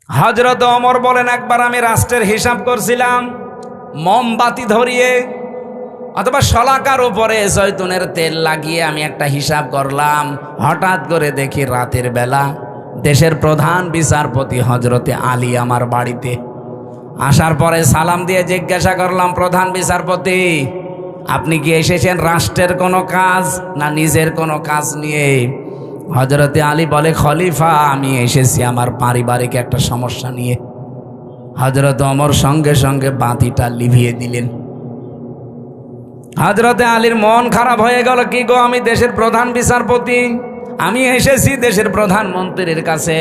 হযরত ওমর বলেন, একবার আমি রাষ্ট্রের হিসাব করছিলাম মোমবাতি ধরিয়ে অথবা শলাকার উপরে জয়তুনের তেল লাগিয়ে আমি একটা হিসাব করলাম। হঠাৎ করে দেখি রাতের বেলা দেশের প্রধান বিচারপতি হযরতে আলী আমার বাড়িতে আসার পরে সালাম দিয়ে জিজ্ঞাসা করলাম, প্রধান বিচারপতি, আপনি কি এসেছেন রাষ্ট্রের কোনো কাজ না নিজের কোনো কাজ নিয়ে? হযরতে আলী বলে, খলিফা, আমি এসেছি আমার পারিবারিক একটা সমস্যা নিয়ে। হযরত ওমর সঙ্গে সঙ্গে বাতিটা লিভিয়ে দিলেন। হযরতে আলীর মন খারাপ হয়ে গেল, কি গো, আমি দেশের প্রধান বিচারপতি, আমি এসেছি দেশের প্রধানমন্ত্রীর কাছে,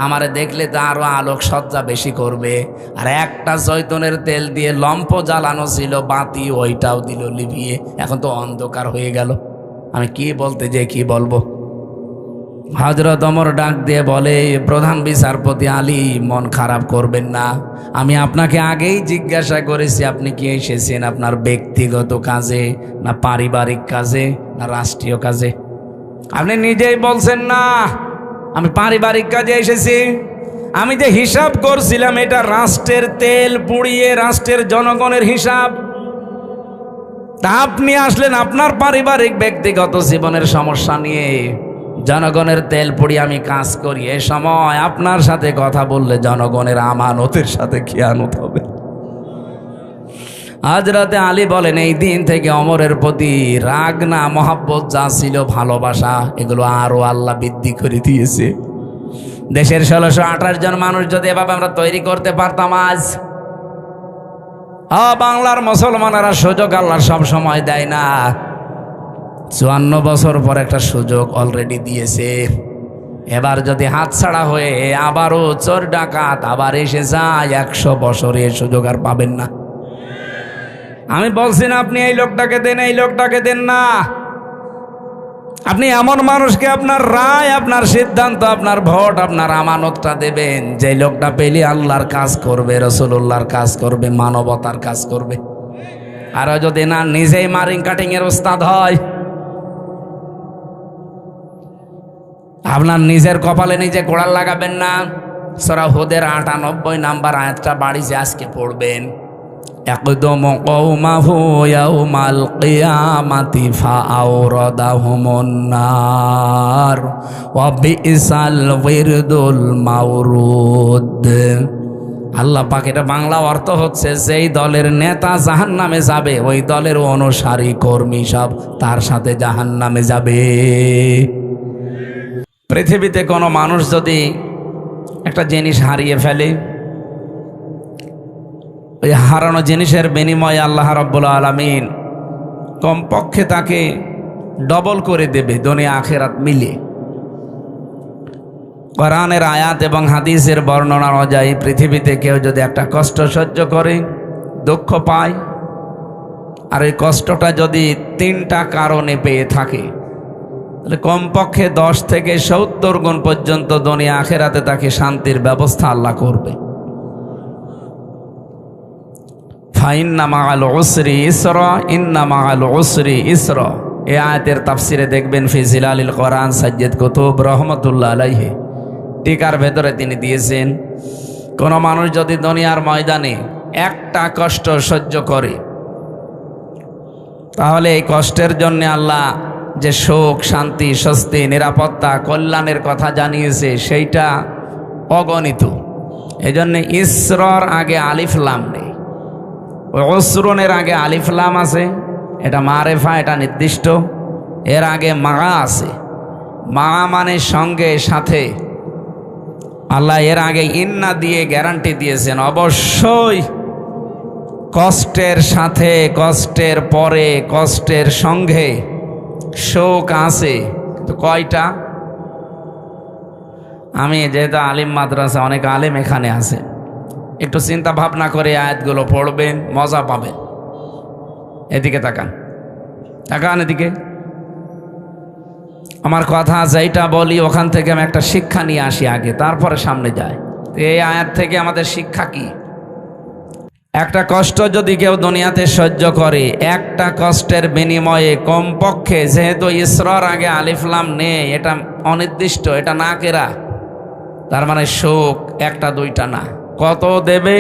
আমারে দেখলে তো আরো আলোক সজ্জা বেশি করবে। আর একটা জয়তুনের তেল দিয়ে লম্প জ্বালানো ছিল, বাতি ওইটাও দিল লিভিয়ে, এখন তো অন্ধকার হয়ে গেল, আমি কি বলতে যে কি বলবো। হযরত ওমর ডাক দিয়ে বলে, প্রধান বিচারপতি আলী, মন খারাপ করবেন না, আমি আপনাকে আগেই জিজ্ঞাসা করেছি আপনি কি এসেছেন আপনার ব্যক্তিগত কাজে না পারিবারিক কাজে না রাষ্ট্রীয় কাজে? আপনি নিজেই বলছেন না আমি পারিবারিক কাজে এসেছি। আমি যে হিসাব করছিলাম এটা রাষ্ট্রের তেল পুড়িয়ে রাষ্ট্রের জনগণের হিসাব। তা আপনি আসলেন আপনার পারিবারিক ব্যক্তিগত জীবনের সমস্যা নিয়ে। জনগণের তেল পুড়িয়ে আমি কাজ করি, এ সময় আপনার সাথে কথা বললে জনগণের আমানতের সাথে খেয়ানত হবে। হযরতে আলী বলেন, এই দিন থেকে ওমরের প্রতি রাগ না মহব্বত যা ছিল, ভালোবাসা, এগুলো আরো আল্লাহ বৃদ্ধি করে দিয়েছে। দেশের 1628 জন মানুষ যদি এভাবে আমরা তৈরি করতে পারতাম আজ, বাংলার মুসলমানেরা সুযোগ আল্লাহ সব সময় দেয় না, 54 বছর পর একটা সুযোগ অলরেডি দিয়েছে। এবার যদি হাতছাড়া হয়ে আবারও চোর ডাকাত আবার এসে যায়, 100 বছরে সুযোগ আর পাবেন না। আমি বলছি না আপনি এই লোকটাকে দেন, এই লোকটাকে দেন না, আপনি এমন মানুষকে আপনার রায়, আপনার সিদ্ধান্ত, আপনার ভোট, আপনার আমানতটা দেবেন যে লোকটা পেলে আল্লাহর কাজ করবে, রাসূলুল্লাহর কাজ করবে, মানবতার কাজ করবে। আর যদি না নিজেই মারিং কাটিং এর ওস্তাদ হয়, আপনার নিজের কপালে নিজে কোড়াল লাগাবেন না। সূরা হুদের 98 নাম্বার আয়াতটা বাড়িতে আজকে পড়বেন। একদম কওমাহু ইয়াউমাল কিয়ামাতি ফাআওরাদাহুমুন নার ওয়া বিসাল ওয়িরদুল মাওরুদ। আল্লাহ পাক, এটা বাংলা অর্থ হচ্ছে, যেই দলের নেতা জাহান্নামে যাবে ওই দলের অনুসারী কর্মী সব তার সাথে জাহান্নামে যাবে। পৃথিবীতে কোনো মানুষ যদি একটা জিনিস হারিয়ে ফেলে, ওই হারানো জিনিসের বিনিময়ে আল্লাহ রাব্বুল আলামিন কমপক্ষে তাকে ডবল করে দেবে দুনিয়া আখিরাত মিলে। কোরআনের আয়াত এবং হাদিসের বর্ণনা অনুযায়ী পৃথিবীতে কেউ যদি একটা কষ্ট সহ্য করে, দুঃখ পায়, আর এই কষ্টটা যদি 3টা কারণে পেয়ে থাকে, তাহলে কমপক্ষে 10 থেকে 70 গুণ পর্যন্ত দুনিয়া আখিরাতে তাকে শান্তির ব্যবস্থা আল্লাহ করবে। ফাইন্না মাআল উসরি ইসরা, ইন্না মাআল উসরি ইসরা। এই আয়াতের তাফসিরে দেখবেন ফি জিলালিল কোরআন সাজ্জাদ কুতুব রহমাতুল্লাহ আলাইহি টিকার ভেতরে তিনি দিয়েছেন, কোন মানুষ যদি দুনিয়ার ময়দানে একটা কষ্ট সহ্য করে, তাহলে এই কষ্টের জন্য আল্লাহ যে সুখ, শান্তি, স্বস্তি, নিরাপত্তা, কল্যাণের কথা জানিয়েছে সেইটা অগণিত। এই জন্য ইসরার আগে আলিফ লাম নেই, উসরুনের আগে আলিফ লাম আছে, এটা মারেফা, এটা নির্দিষ্ট। এর আগে মা আছে, মা মানে সঙ্গে, সাথে। আল্লাহ এর আগে ইন্না দিয়ে গ্যারান্টি দিয়েছেন, অবশ্যই কষ্টের সাথে, কষ্টের পরে, কষ্টের সঙ্গে শোক আছে। তো কয়টা? আমি যেহেতু আলিম মাদ্রাসা, অনেক আলেম এখানে আছে, একটু চিন্তা ভাবনা করে আয়াতগুলো পড়বেন, মজা পাবেন। এদিকে তাকান, তাকান এদিকে। আমার কথা যেটা বলি ওখান থেকে আমি একটা শিক্ষা নিয়ে আসি আগে, তারপরে সামনে যাই। এই আয়াত থেকে আমাদের শিক্ষা কি? একটা কষ্ট যদি কেউ দুনিয়াতে সহ্য করে, একটা কষ্টের বিনিময়ে কমপক্ষে, যেহেতু ইসরার আগে আলিফ লাম নেই, এটা অনির্দিষ্ট, এটা নাকেরা, তার মানে শোক একটা দুইটা না, কত দেবে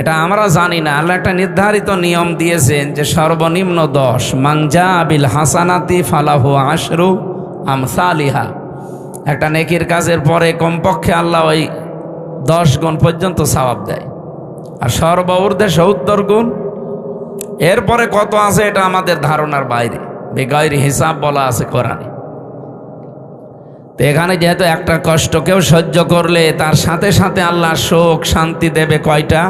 এটা আমরা জানি না। আল্লাহ একটা নির্ধারিত নিয়ম দিয়েছেন যে সর্বনিম্ন 10, মাংজা বিল হাসানাতি ফালাহু আশরু আমসালিহা। একটা নেকির কাজের পরে কমপক্ষে আল্লাহ ওই 10 গুণ পর্যন্ত সওয়াব দেয়, আর সর্বঊর্ধ্বে 70 গুণ। এরপরে কত আছে এটা আমাদের ধারণার বাইরে, বেগাইরি হিসাব বলা আছে কোরআনে। তো এখানে যেহেতু একটা কষ্ট কেউ সহ্য করলে তার সাথে সাথে আল্লাহ শোক শান্তি দেবে কয়টা?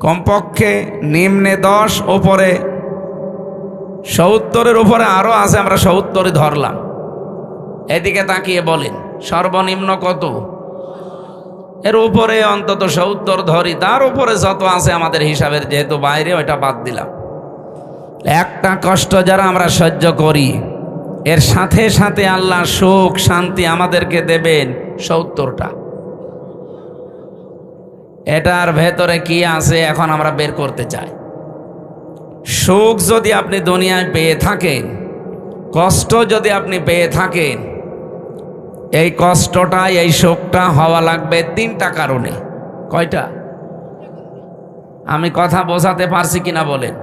কমপক্ষে নিম্নে 10, ওপরে 70-এর উপরে আরো আছে, আমরা 70 ধরলাম। এদিকে তাকিয়ে বলেন সর্বনিম্ন কত? এর উপরে অন্তত 70 ধরি, তার উপরে যত আছে আমাদের হিসাবের যেহেতু বাইরে, ওইটা বাদ দিলাম। একটা কষ্ট যারা আমরা সহ্য করি এর সাথে সাথে আল্লাহ সুখ শান্তি আমাদেরকে দেবেন 70টা। এটার ভেতরে কি আছে এখন আমরা বের করতে চাই। সুখ যদি আপনি দুনিয়ায় পেয়ে থাকেন, কষ্ট যদি আপনি পেয়ে থাকেন, এই কষ্টটা এই শোকটা হওয়া লাগবে 3টা কারণে। কয়টা? আমি কথা বোঝাতে পারছি কিনা বলেন?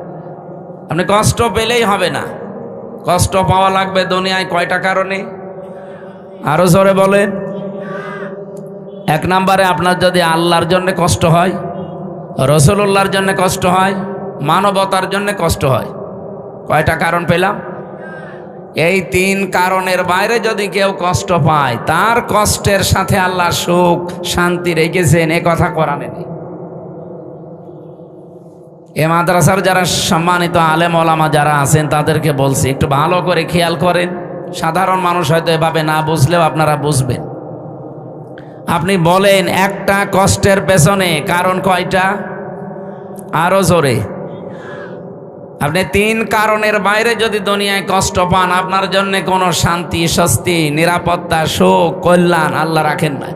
আপনি কষ্ট পেলেই হবে না, কষ্ট পাওয়া লাগবে দুনিয়ায় কয়টা কারণে? আরো জোরে বলেন। 1 নম্বরে আপনার যদি আল্লাহর জন্য কষ্ট হয়, রাসূলুল্লাহর জন্য কষ্ট হয়, মানবতার জন্য কষ্ট হয়। কয়টা কারণ পেলাম? এই 3 কারণের বাইরে যদি কেউ কষ্ট পায়, তার কষ্টের সাথে আল্লাহ সুখ শান্তি রেখেছেন, এ কথা কোরআনে নেই। এ মাদ্রাসার যারা সম্মানিত আলেম ওলামা যারা আছেন তাদেরকে বলছি একটু ভালো করে খেয়াল করেন। সাধারণ মানুষ হয়তো এভাবে না বুঝলেও আপনারা বুঝবেন। আপনি বলেন একটা কষ্টের পেছনে কারণ কয়টা? আরো জোরে। আপনি 3 কারণের বাইরে যদি দুনিয়ায় কষ্ট পান, আপনার জন্য কোনো শান্তি স্বস্তি নিরাপত্তা সুখ কল্যাণ আল্লাহ রাখেন না।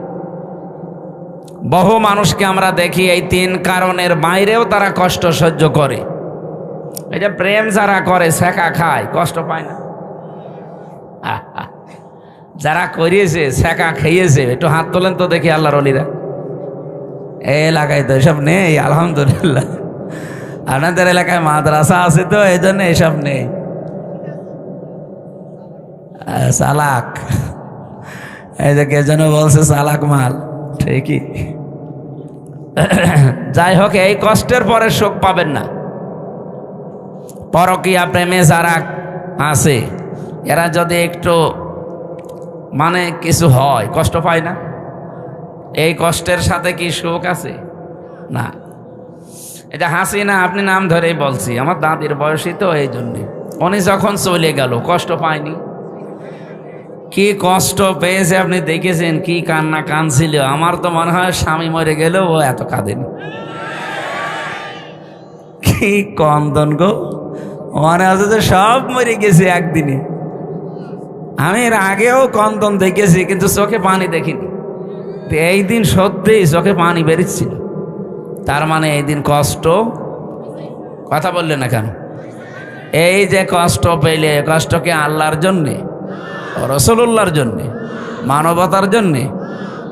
বহু মানুষকে আমরা দেখি এই 3 কারণের বাইরেও তারা কষ্ট সহ্য করে। এই যে প্রেম যারা করে, ছেঁকা খায়, কষ্ট পায় না? যারা করিয়েছে ছেঁকা খেয়েছে একটু হাত তোলেন তো দেখি আল্লাহর ওলিরা। এই এলাকায় তো এসব নেই আলহামদুলিল্লাহ। আপনাদের এলাকায় মাদ্রাসা আছে তো এই জন্য এসব নেই। চালাক, এই যে কে যেন বলছে চালাক মাল, ঠিকই। যাই হোক, এই কষ্টের পরে সুখ পাবেন না। পরকীয়া প্রেমে যারা আছে এরা যদি একটু মানে কিছু হয়, কষ্ট পায় না? এই কষ্টের সাথে কি সুখ আছে? না। এটা হাসি না, আপনি নাম ধরেই বলছি, আমার দাদির বয়সী তো এই জন্যে। উনি যখন চলে গেল কষ্ট পায়নি? কি কষ্ট পেয়েছে আপনি দেখেছেন, কি কান্না কাঁদছিল। আমার তো মনে হয় স্বামী মরে গেলেও ও এত কাঁদেনি। কি কন্দন গো, মনে হচ্ছে যে সব মরে গেছে একদিনে। আমি এর আগেও কন্দন দেখেছি কিন্তু চোখে পানি দেখিনি। এই দিন সত্যিই চোখে পানি বেরিয়েছিল। তার মানে এই দিন কষ্ট, কথা বললে না কেন? এই যে কষ্ট পেলে, কষ্টকে আল্লাহর জন্যে, রাসূলুল্লাহর জন্যে, মানবতার জন্যে,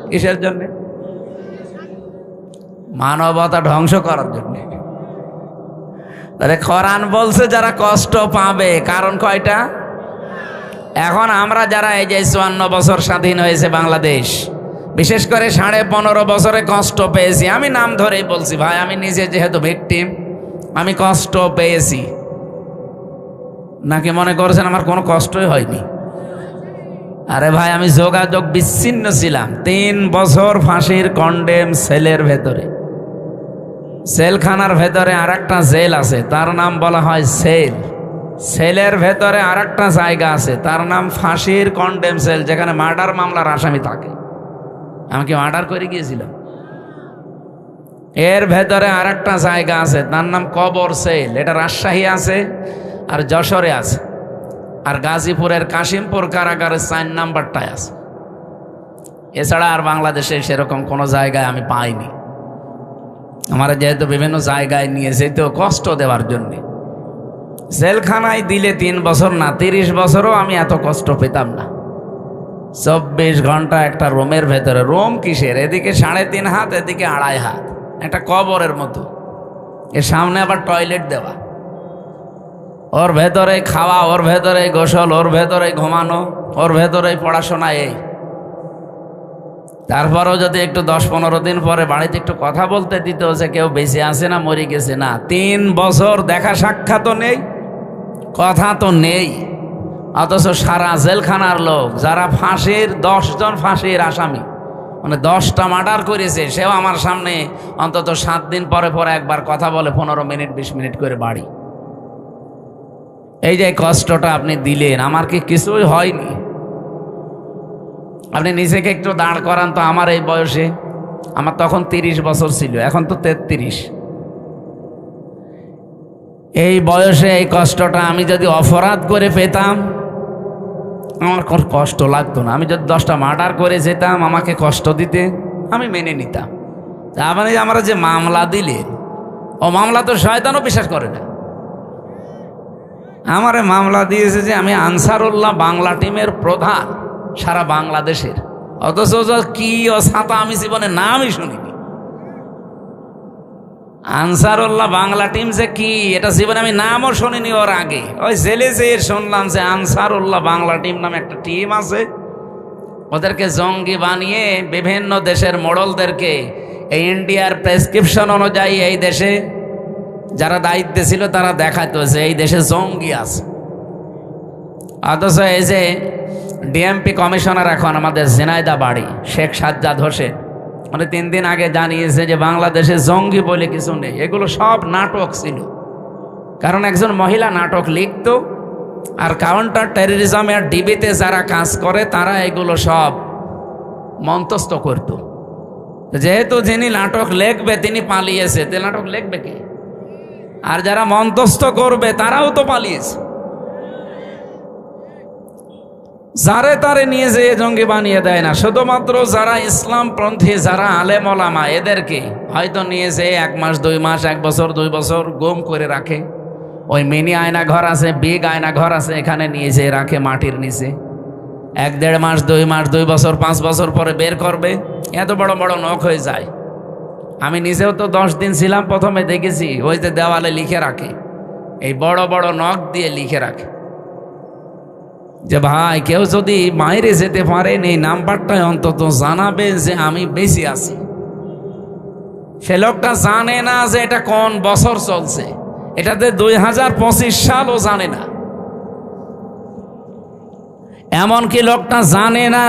কিসের জন্যে? মানবতা ধ্বংস করার জন্যে। তাহলে কোরআন বলছে যারা কষ্ট পাবে, কারণ কয়টা? এখন আমরা যারা এই যে 54 বছর স্বাধীন হয়েছে বাংলাদেশ, বিশেষ করে 15.5 বছরে কষ্ট পেয়েছি। আমি নাম ধরেই বলছি ভাই, আমি নিজে যেহেতু ভিকটিম, আমি কষ্ট পেয়েছি। নাকি মনে করছেন আমার কোনো কষ্টই হয়নি? আরে ভাই, আমি যোগাযোগ বিচ্ছিন্ন ছিলাম 3 বছর ফাঁসির কন্ডেম সেলের ভেতরে। সেলখানার ভেতরে আর একটা জেল আছে, তার নাম বলা হয় সেল। সেলের ভেতরে আর একটা জায়গা আছে, তার নাম ফাঁসির কন্ডেম সেল, যেখানে মার্ডার মামলার আসামি থাকে। আমি কি মার্ডার করে গিয়েছিলাম? এর ভেতরে আর একটা জায়গা আছে, তার নাম কবর সেল। এটা রাজশাহী আছে আর যশোরে আছে, আর গাজীপুরের কাশিমপুর কারাগারের 4 নাম্বারটায় আছে। এছাড়া আর বাংলাদেশে সেরকম কোনো জায়গায় আমি পাইনি। আমার যেহেতু বিভিন্ন জায়গায় নিয়েছে তো কষ্ট দেওয়ার জন্যে। জেলখানায় দিলে 3 বছর না 30 বছরও আমি এত কষ্ট পেতাম না। 24 ঘন্টা একটা রুমের ভেতরে। রুম কিসের? এদিকে 3.5 হাত, এদিকে 2.5 হাত, একটা কবরের মতো। এর সামনে আবার টয়লেট দেওয়া, ওর ভেতরে খাওয়া, ওর ভেতরে গোসল, ওর ভেতরে ঘুমানো, ওর ভেতরে পড়াশোনা। এই তারপরেও যদি একটু 10-15 দিন পরে বাড়িতে একটু কথা বলতে দিত যে কেউ বেঁচে আছে না মরে গেছে, না। 3 বছর দেখা সাক্ষাৎ নেই, কথা তো নেই। অথচ সারা জেলখানার লোক, যারা ফাঁসির 10 জন ফাঁসির আসামি, মানে 10টা মার্ডার করেছে, সেও আমার সামনে অন্তত 7 দিন পরে পরে একবার কথা বলে, 15 মিনিট 20 মিনিট করে বাড়ি। এই যে কষ্টটা আপনি দিলেন, আমার কি কিছুই হয়নি? আপনি নিজেকে একটু দাঁড় করান তো। আমার এই বয়সে, আমার তখন 30 বছর ছিল, এখন তো 33। এই বয়সে এই কষ্টটা আমি যদি অপরাধ করে পেতাম, আমার কোনো কষ্ট লাগতো না। আমি যদি 10টা মার্ডার করে যেতাম, আমাকে কষ্ট দিতে, আমি মেনে নিতাম। আপনি আমরা যে মামলা দিলেন, ও মামলা তো শয়তানও বিশ্বাস করে না। আমারে মামলা দিয়েছে যে আমি আনসারুল্লাহ বাংলা টিমের প্রধান সারা বাংলাদেশের। অথচ কি ও ছাতা আমি জীবনে নামই শুনিনি। আনসারুল্লাহ বাংলা টিম যে কি, এটা জীবনে আমি নামও শুনিনি। ওর আগে ওই জেলে যেয়ে শুনলাম যে আনসারুল্লাহ বাংলা টিম নামে একটা টিম আছে, ওদেরকে জঙ্গি বানিয়ে বিভিন্ন দেশের মোড়লদেরকে এই ইন্ডিয়ার প্রেসক্রিপশন অনুযায়ী এই দেশে যারা দায়িত্বে ছিল তারা দেখাতো যে এই দেশে জঙ্গি আছে। অথচ এই যে ডিএমপি কমিশনার এখন আমাদের ঝিনাইদহ বাড়ি, শেখ সাজ্জাদ হোসেন, মানে 3 দিন আগে জানিয়েছে যে বাংলাদেশে জঙ্গি বলে কিছু নেই, এগুলো সব নাটক ছিল। কারণ একজন মহিলা নাটক লিখত, আর কাউন্টার টেররিজম আর ডিবিতে যারা কাজ করে তারা এগুলো সব মন্তস্থ করত। যেহেতু যিনি নাটক লিখবে তিনি পালিয়েছে, তে নাটক লিখবে কে? আর যারা মন্তস্থ করবে তারাও তো পালিয়েছে। যারে তারে নিয়ে যেয়ে জঙ্গি বানিয়ে দেয় না, শুধুমাত্র যারা ইসলামপন্থী, যারা আলেম ওলামা, এদেরকে হয়তো নিয়ে যেয়ে 1 মাস 2 মাস 1 বছর 2 বছর গুম করে রাখে। ওই মিনি আয়না ঘর আছে, বিগ আয়না ঘর আছে, এখানে নিয়ে যেয়ে রাখে মাটির নিচে। 1-1.5 মাস 2 মাস 2 বছর 5 বছর পরে বের করবে। এত বড় বড় নখ হয়ে যায়। আমি নিজেও তো 10 দিন ছিলাম, প্রথমে দেখেছি ওই যে দেওয়ালে লিখে রাখে, এই বড় বড় নখ দিয়ে লিখে রাখে যে ভাই কেউ যদি বাইরে যেতে পারেন এই নাম্বারটায় অন্তত জানাবে যে আমি বেশি আছি। সে লোকটা জানে না যে এটা কোন বছর চলছে, এটাতে 2025 সালও জানে না। এমনকি লোকটা জানে না